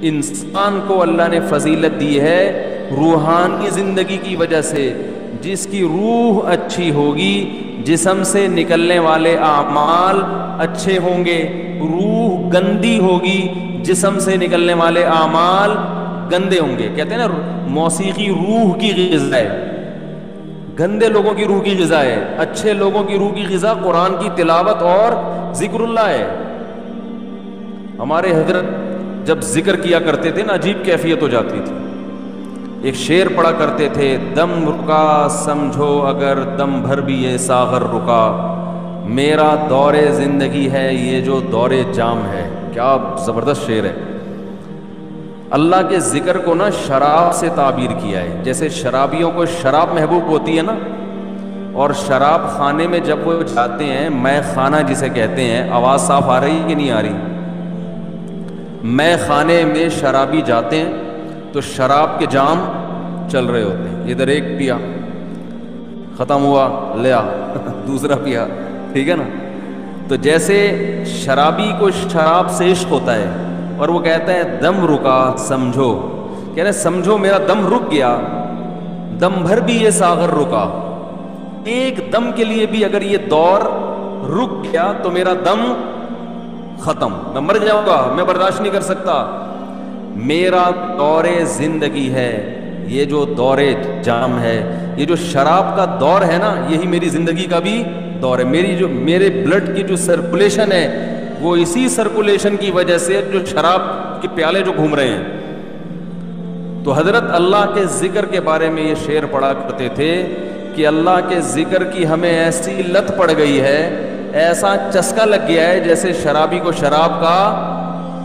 انسان کو اللہ نے فضیلت دی ہے روحانی زندگی کی وجہ سے. جس کی روح اچھی ہوگی جسم سے نکلنے والے اعمال اچھے ہوں گے. روح گندی ہوگی جسم سے نکلنے والے اعمال گندے ہوں گے. کہتے ہیں نا موسیقی روح کی غذا ہے. گندے لوگوں کی روح کی غذا ہے. اچھے لوگوں کی روح کی غذا قرآن کی تلاوت اور ذکر اللہ ہے. ہمارے حضرت جب ذکر کیا کرتے تھے نا عجیب کیفیت ہو جاتی تھی. ایک شعر پڑھا کرتے تھے, دم رکا سمجھو اگر دم بھر بھی یہ ساغر رکا, میرا دور زندگی ہے یہ جو دور جام ہے. کیا زبردست شعر ہے. اللہ کے ذکر کو نا شراب سے تعبیر کیا ہے. جیسے شرابیوں کو شراب محبوب ہوتی ہے نا, اور شراب خانے میں جب وہ جاتے ہیں, میں خانہ جسے کہتے ہیں, آواز صاف آ رہی کہ نہیں آ رہی؟ میں خانے میں شرابی جاتے ہیں تو شراب کے جام چل رہے ہوتے ہیں. ادھر ایک پیا, ختم ہوا, لیا دوسرا پیا, ٹھیک ہے نا. تو جیسے شرابی کو شراب سے عشق ہوتا ہے اور وہ کہتا ہے دم رکا سمجھو, کہہ رہے سمجھو میرا دم رک گیا, دم بھر بھی یہ ساغر رکا. ایک دم کے لیے بھی اگر یہ دور رک گیا تو میرا دم ختم, میں مر جاؤں گا, میں برداشت نہیں کر سکتا. میرا دور زندگی ہے یہ جو دور جام ہے. یہ جو شراب کا دور ہے نا یہی میری زندگی کا بھی دور ہے. میرے بلڈ کی جو سرکولیشن ہے وہ اسی سرکولیشن کی وجہ سے جو شراب کے پیالے جو گھوم رہے ہیں. تو حضرت اللہ کے ذکر کے بارے میں یہ شعر پڑھا کرتے تھے کہ اللہ کے ذکر کی ہمیں ایسی لت پڑ گئی ہے, ایسا چسکا لگ گیا ہے جیسے شرابی کو شراب کا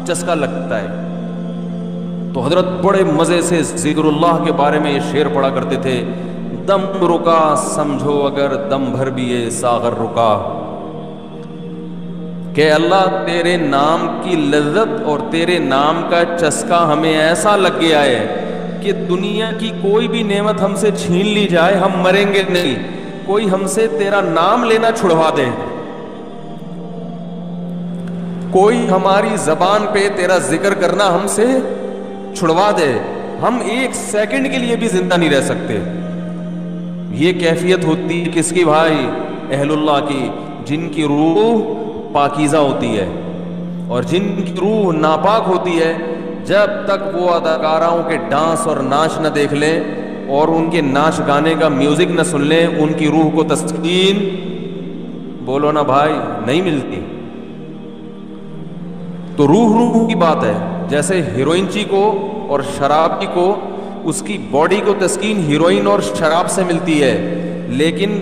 چسکا لگتا ہے. تو حضرت بڑے مزے سے ذکر اللہ کے بارے میں یہ شعر پڑھا کرتے تھے, دم رکا سمجھو اگر دم بھر بھی یہ ساغر رکا. کہ اللہ تیرے نام کی لذت اور تیرے نام کا چسکا ہمیں ایسا لگ گیا ہے کہ دنیا کی کوئی بھی نعمت ہم سے چھین لی جائے ہم مریں گے نہیں. کوئی ہم سے تیرا نام لینا چھڑوا دے, کوئی ہماری زبان پہ تیرا ذکر کرنا ہم سے چھڑوا دے, ہم ایک سیکنڈ کے لیے بھی زندہ نہیں رہ سکتے. یہ کیفیت ہوتی ہے کس کی بھائی؟ اہل اللہ کی, جن کی روح پاکیزہ ہوتی ہے. اور جن کی روح ناپاک ہوتی ہے, جب تک وہ اداکاراؤں کے ڈانس اور ناچ نہ دیکھ لیں اور ان کے ناچ گانے کا میوزک نہ سن لیں, ان کی روح کو تسکین بولو نا بھائی نہیں ملتی. تو روح کی بات ہے. جیسے ہیروئنچی کو اور شرابی کو اس کی باڈی کو تسکین ہیروئن اور شراب سے ملتی ہے, لیکن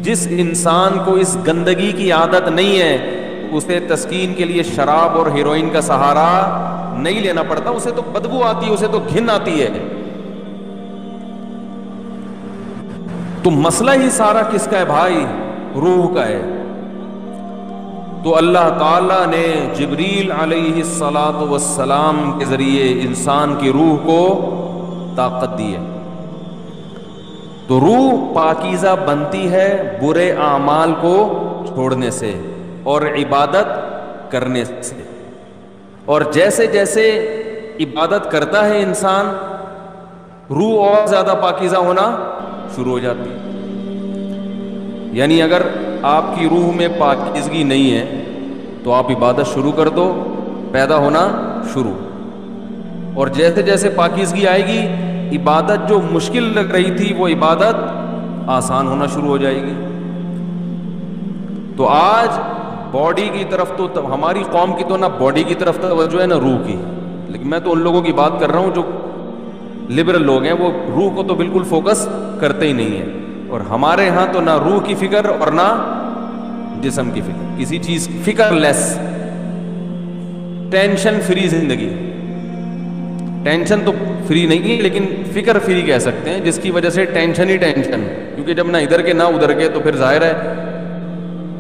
جس انسان کو اس گندگی کی عادت نہیں ہے اسے تسکین کے لیے شراب اور ہیروئن کا سہارا نہیں لینا پڑتا. اسے تو بدبو آتی ہے, اسے تو گھن آتی ہے. تو مسئلہ ہی سارا کس کا ہے بھائی؟ روح کا ہے. تو اللہ تعالیٰ نے جبریل علیہ الصلاۃ والسلام کے ذریعے انسان کی روح کو طاقت دی ہے. تو روح پاکیزہ بنتی ہے برے اعمال کو چھوڑنے سے اور عبادت کرنے سے. اور جیسے جیسے عبادت کرتا ہے انسان, روح اور زیادہ پاکیزہ ہونا شروع ہو جاتی ہے. یعنی اگر آپ کی روح میں پاکیزگی نہیں ہے تو آپ عبادت شروع کر دو, پیدا ہونا شروع. اور جیسے جیسے پاکیزگی آئے گی, عبادت جو مشکل لگ رہی تھی وہ عبادت آسان ہونا شروع ہو جائے گی. تو آج باڈی کی طرف تو ہماری قوم کی تو نہ باڈی کی طرف توجہ ہے نہ روح کی, لیکن میں تو ان لوگوں کی بات کر رہا ہوں جو لبرل لوگ ہیں, وہ روح کو تو بالکل فوکس کرتے ہی نہیں ہیں. اور ہمارے ہاں تو نہ روح کی فکر اور نہ جسم کی فکر, کسی چیز فکر لیس, ٹینشن فری زندگی. ٹینشن تو فری نہیں ہے لیکن فکر فری کہہ سکتے ہیں, جس کی وجہ سے ٹینشن ہی ٹینشن, کیونکہ جب نہ ادھر کے نہ ادھر کے تو پھر ظاہر ہے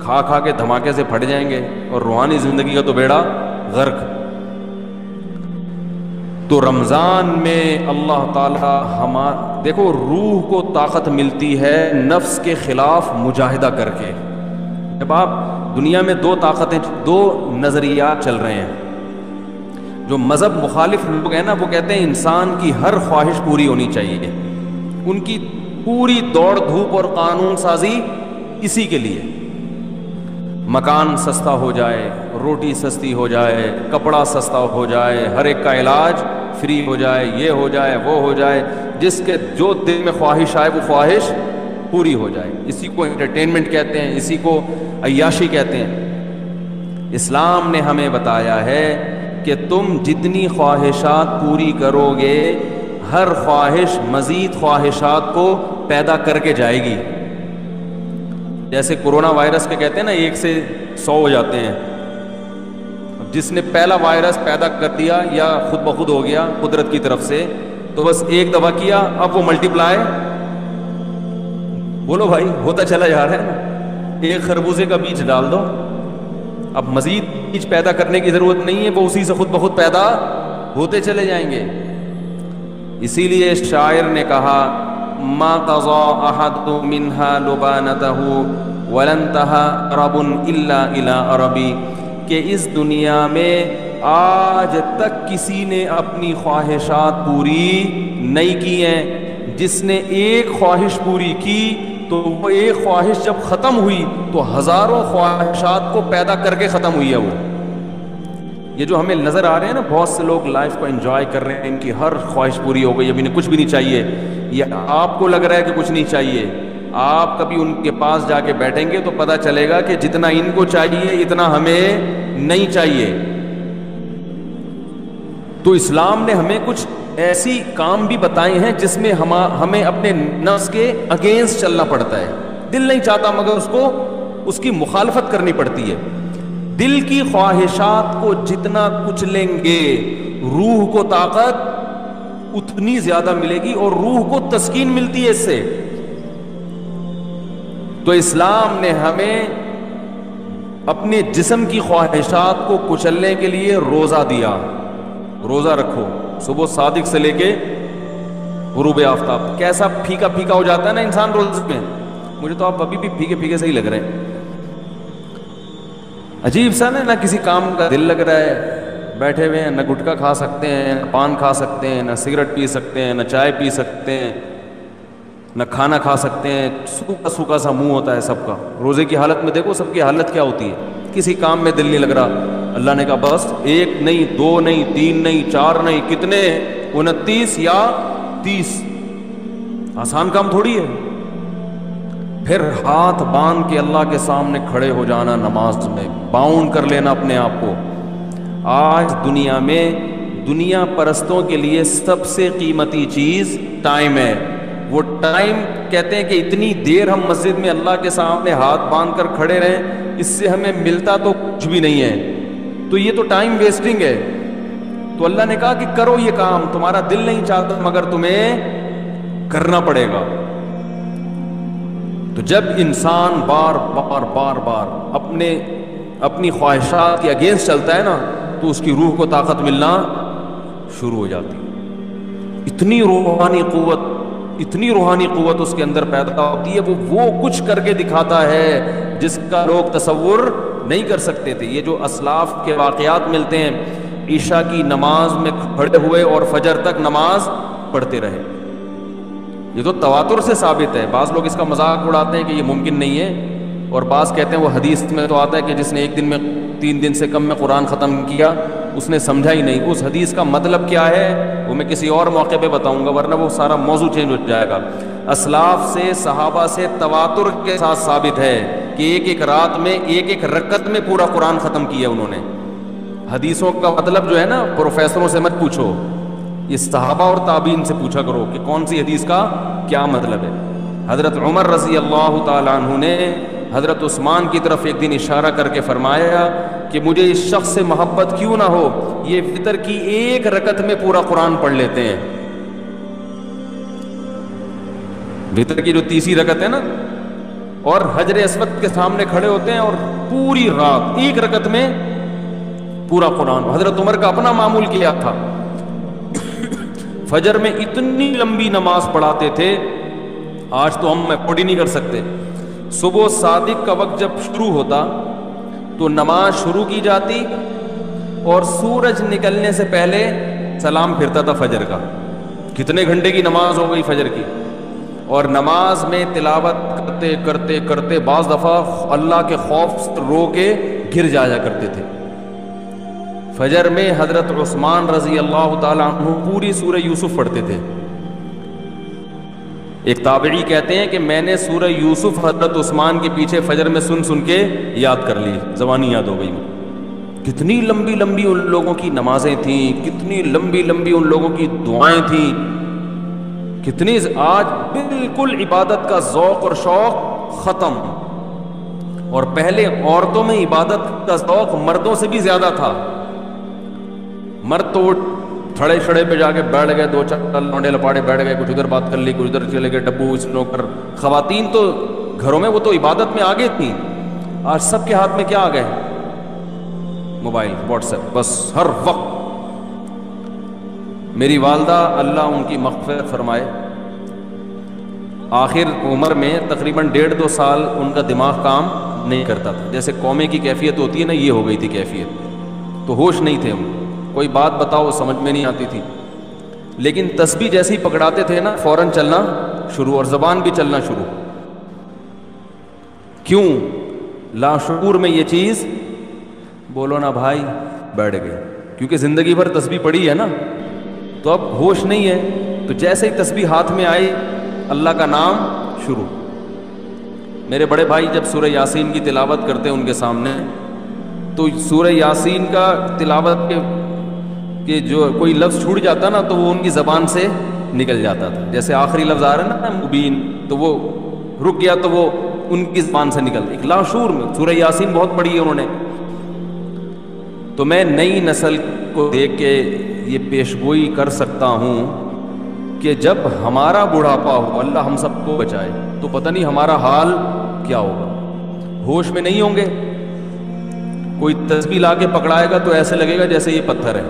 کھا کھا کے دھماکے سے پھٹ جائیں گے, اور روحانی زندگی کا تو بیڑا غرق. تو رمضان میں اللہ تعالی دیکھو روح کو طاقت ملتی ہے نفس کے خلاف مجاہدہ کر کے. جب آپ دنیا میں دو طاقتیں, دو نظریات چل رہے ہیں, جو مذہب مخالف لوگ ہیں نا وہ کہتے ہیں انسان کی ہر خواہش پوری ہونی چاہیے، ان کی پوری دوڑ دھوپ اور قانون سازی اسی کے لیے، مکان سستا ہو جائے، روٹی سستی ہو جائے، کپڑا سستا ہو جائے، ہر ایک کا علاج فری ہو جائے، یہ ہو جائے وہ ہو جائے، جس کے جو دل میں خواہش آئے وہ خواہش پوری ہو جائے، اسی کو انٹرٹینمنٹ کہتے ہیں، اسی کو عیاشی کہتے ہیں۔ اسلام نے ہمیں بتایا ہے کہ تم جتنی خواہشات پوری کرو گے ہر خواہش مزید خواہشات کو پیدا کر کے جائے گی۔ جیسے کورونا وائرس کے کہتے ہیں نا 1 سے 100 ہو جاتے ہیں، جس نے پہلا وائرس پیدا کر دیا یا خود بخود ہو گیا قدرت کی طرف سے، تو بس ایک دفعہ کیا، اب وہ ملٹیپلائی، بولو بھائی ہوتا چلا جا رہا ہے نا، ایک خربوزے کا بیج ڈال دو، اب مزید بیج پیدا کرنے کی ضرورت نہیں ہے، وہ اسی سے خود بخود پیدا ہوتے چلے جائیں گے۔ اسی لیے شاعر نے کہا ما قضى احد منها لبانته ولن انتهى عرب الا الى عربی، کہ اس دنیا میں آج تک کسی نے اپنی خواہشات پوری نہیں کی ہیں، جس نے ایک خواہش پوری کی تو وہ ایک خواہش جب ختم ہوئی تو ہزاروں خواہشات کو پیدا کر کے ختم ہوئی ہے۔ وہ یہ جو ہمیں نظر آ رہے ہیں نا بہت سے لوگ لائف کو انجوائے کر رہے ہیں، ان کی ہر خواہش پوری ہو گئی، ابھی کچھ بھی نہیں چاہیے، یہ آپ کو لگ رہا ہے کہ کچھ نہیں چاہیے، آپ کبھی ان کے پاس جا کے بیٹھیں گے تو پتہ چلے گا کہ جتنا ان کو چاہیے اتنا ہمیں نہیں چاہیے۔ تو اسلام نے ہمیں کچھ ایسی کام بھی بتائے ہیں جس میں ہمیں اپنے نفس کے اگینسٹ چلنا پڑتا ہے، دل نہیں چاہتا مگر اس کی مخالفت کرنی پڑتی ہے۔ دل کی خواہشات کو جتنا کچلیں گے روح کو طاقت اتنی زیادہ ملے گی اور روح کو تسکین ملتی ہے اس سے۔ تو اسلام نے ہمیں اپنے جسم کی خواہشات کو کچلنے کے لیے روزہ دیا، روزہ رکھو صبح صادق سے لے کے غروب آفتاب۔ کیسا پھیکا پھیکا ہو جاتا ہے نا انسان روزے میں، مجھے تو آپ ابھی بھی پھیکے پھیکے سے ہی لگ رہے ہیں، عجیب سا نا کسی کام کا دل لگ رہا ہے، بیٹھے ہوئے ہیں، نہ گٹکا کھا سکتے ہیں، نہ پان کھا سکتے ہیں، نہ سگریٹ پی سکتے ہیں، نہ چائے پی سکتے ہیں، نہ کھانا کھا سکتے ہیں، سوکھا سوکھا سا منہ ہوتا ہے سب کا۔ روزے کی حالت میں دیکھو سب کی حالت کیا ہوتی ہے، کسی کام میں دل نہیں لگ رہا۔ اللہ نے کہا بس 1 نہیں 2 نہیں 3 نہیں 4 نہیں، کتنے 29 یا 30، آسان کام تھوڑی ہے۔ پھر ہاتھ باندھ کے اللہ کے سامنے کھڑے ہو جانا، نماز میں باؤنڈ کر لینا اپنے آپ کو۔ آج دنیا میں دنیا پرستوں کے لیے سب سے قیمتی چیز ٹائم ہے۔ وہ ٹائم کہتے ہیں کہ اتنی دیر ہم مسجد میں اللہ کے سامنے ہاتھ باندھ کر کھڑے رہیں، اس سے ہمیں ملتا تو کچھ بھی نہیں ہے، تو یہ تو ٹائم ویسٹنگ ہے۔ تو اللہ نے کہا کہ کرو یہ کام، تمہارا دل نہیں چاہتا مگر تمہیں کرنا پڑے گا۔ تو جب انسان بار بار بار بار اپنی خواہشات کے اگینسٹ چلتا ہے نا تو اس کی روح کو طاقت ملنا شروع ہو جاتی ہے، اتنی روحانی قوت اس کے اندر پیدا ہوتی ہے، وہ کچھ کر کے دکھاتا ہے جس کا لوگ تصور نہیں کر سکتے تھے۔ یہ جو اسلاف کے واقعات ملتے ہیں، عشاء کی نماز میں کھڑے ہوئے اور فجر تک نماز پڑھتے رہے، یہ تو تواتر سے ثابت ہے۔ بعض لوگ اس کا مذاق اڑاتے ہیں کہ یہ ممکن نہیں ہے، اور بعض کہتے ہیں وہ حدیث میں تو آتا ہے کہ جس نے 1 دن میں 3 دن سے کم میں قرآن ختم کیا اس نے سمجھا ہی نہیں۔ اس حدیث کا مطلب کیا ہے وہ میں کسی اور موقع پہ بتاؤں گا، ورنہ وہ سارا موضوع چینج ہو جائے گا۔ اسلاف سے صحابہ سے تواتر کے ساتھ ثابت ہے کہ ایک رات میں ایک رکعت میں پورا قرآن ختم کیا انہوں نے۔ حدیثوں کا مطلب جو ہے نا پروفیسروں سے مت پوچھو، یہ صحابہ اور تابعین سے پوچھا کرو کہ کون سی حدیث کا کیا مطلب ہے۔ حضرت عمر رضی اللہ تعالیٰ عنہ نے حضرت عثمان کی طرف ایک دن اشارہ کر کے فرمایا کہ مجھے اس شخص سے محبت کیوں نہ ہو، یہ وتر کی 1 رکعت میں پورا قرآن پڑھ لیتے ہیں۔ وتر کی جو 30 رکعت ہے نا، اور حجر اسود کے سامنے کھڑے ہوتے ہیں اور پوری رات 1 رکعت میں پورا قرآن۔ حضرت عمر کا اپنا معمول کیا تھا، فجر میں اتنی لمبی نماز پڑھاتے تھے، آج تو ہم افورڈ ہی نہیں کر سکتے۔ صبح صادق کا وقت جب شروع ہوتا تو نماز شروع کی جاتی، اور سورج نکلنے سے پہلے سلام پھرتا تھا فجر کا. کتنے گھنٹے کی نماز ہو گئی فجر کی. اور نماز میں تلاوت کرتے کرتے کرتے بعض دفعہ اللہ کے خوف سے رو کے گر جایا کرتے تھے. فجر میں حضرت عثمان رضی اللہ تعالیٰ عنہ پوری سورہ یوسف پڑھتے تھے. ایک تابعی کہتے ہیں کہ میں نے سورہ یوسف حضرت عثمان کے پیچھے فجر میں سن سن کے یاد کر لی, زبانی یاد ہو گئی. کتنی لمبی لمبی ان لوگوں کی نمازیں تھیں, کتنی لمبی لمبی ان لوگوں کی دعائیں تھیں, کتنی. آج بالکل عبادت کا ذوق اور شوق ختم. اور پہلے عورتوں میں عبادت کا ذوق مردوں سے بھی زیادہ تھا. مرد تو تھڑے چھڑے پہ جا کے بیٹھ گئے, دو چار لونڈے لپاڑے بیٹھ گئے, کچھ ادھر بات کر لی, کچھ ادھر چلے گئے, ڈبو اسنوکر. خواتین تو گھروں میں وہ تو عبادت میں آگے تھیں. آج سب کے ہاتھ میں کیا آ گئے؟ موبائل, واٹس ایپ, بس ہر وقت. میری والدہ اللہ ان کی مغفرت فرمائے, آخر عمر میں تقریباً 1.5-2 سال ان کا دماغ کام نہیں کرتا تھا. جیسے قومے کی کیفیت ہوتی ہے نا, یہ ہو گئی تھی کیفیت. تو ہوش نہیں تھے, کوئی بات بتاؤ سمجھ میں نہیں آتی تھی. لیکن تسبیح جیسے ہی پکڑاتے تھے نا فوراً چلنا شروع, اور زبان بھی چلنا شروع. کیوں؟ لاشعور میں یہ چیز, بولو نا بھائی, بیٹھ گئے. کیونکہ زندگی بھر تسبیح پڑھی ہے نا, تو اب ہوش نہیں ہے. تو جیسے ہی تسبیح ہاتھ میں آئی اللہ کا نام شروع. میرے بڑے بھائی جب سورہ یاسین کی تلاوت کرتے ان کے سامنے, تو سورہ یاسین کا تلاوت کے جو کوئی لفظ چھوٹ جاتا نا تو وہ ان کی زبان سے نکل جاتا تھا. جیسے آخری لفظ آ رہا ہے نا مبین, تو وہ رک گیا تو وہ ان کی زبان سے نکل. ایک لاشعور میں سورہ یاسین بہت پڑھی ہے انہوں نے. تو میں نئی نسل کو دیکھ کے یہ پیشگوئی کر سکتا ہوں کہ جب ہمارا بڑھاپا ہو, اللہ ہم سب کو بچائے, تو پتہ نہیں ہمارا حال کیا ہوگا. ہوش میں نہیں ہوں گے. کوئی تسبیح لا کے پکڑائے گا تو ایسے لگے گا جیسے یہ پتھر ہے.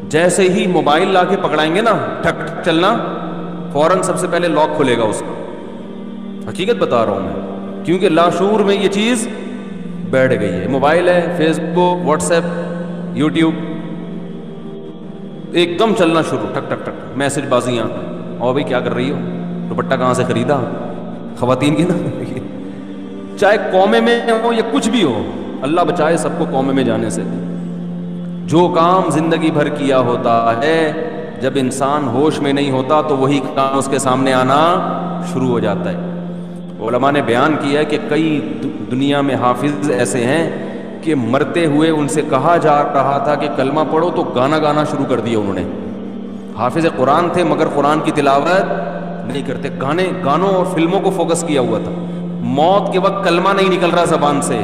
جیسے ہی موبائل لا کے پکڑائیں گے نا, ٹھک ٹھک چلنا, فوراً سب سے پہلے لاک کھلے گا اس کا. حقیقت بتا رہا ہوں میں, کیونکہ لاشعور میں یہ چیز بیٹھ گئی ہے. موبائل ہے, فیس بک, واٹس ایپ, یوٹیوب, ایک دم چلنا شروع, ٹھک ٹھک ٹھک, میسج بازیاں. اور بھائی کیا کر رہی ہو, دوپٹہ کہاں سے خریدا, خواتین کی نا, چاہے قومے میں ہو یا کچھ بھی ہو, اللہ بچائے سب کو قومے میں جانے سے. جو کام زندگی بھر کیا ہوتا ہے, جب انسان ہوش میں نہیں ہوتا تو وہی کام اس کے سامنے آنا شروع ہو جاتا ہے. علماء نے بیان کیا ہے کہ کئی دنیا میں حافظ ایسے ہیں کہ مرتے ہوئے ان سے کہا جا رہا تھا کہ کلمہ پڑھو تو گانا شروع کر دیا انہوں نے. حافظ قرآن تھے مگر قرآن کی تلاوت نہیں کرتے, گانوں اور فلموں کو فوکس کیا ہوا تھا. موت کے وقت کلمہ نہیں نکل رہا زبان سے,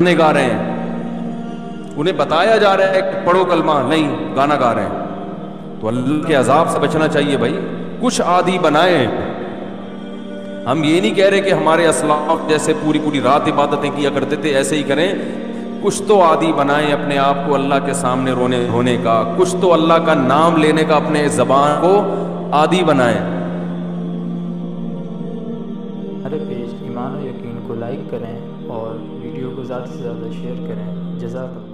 گانے گا رہے ہیں. انہیں بتایا جا رہا ہے کہ پڑھو کلمہ, نہیں, گانا گا رہے ہیں. تو اللہ کے عذاب سے بچنا چاہیے بھائی. کچھ عادی بنائیں. ہم یہ نہیں کہہ رہے کہ ہمارے اسلاف جیسے پوری رات عبادتیں کیا کرتے تھے ایسے ہی کریں. کچھ تو عادی بنائیں اپنے آپ کو اللہ کے سامنے رونے کا, کچھ تو اللہ کا نام لینے کا اپنے زبان کو عادی بنائیں. ہمارے پیج ایمان و یقین کو لائک کریں اور ویڈیو کو زیادہ سے زیادہ شیئر کریں. جزاک اللہ.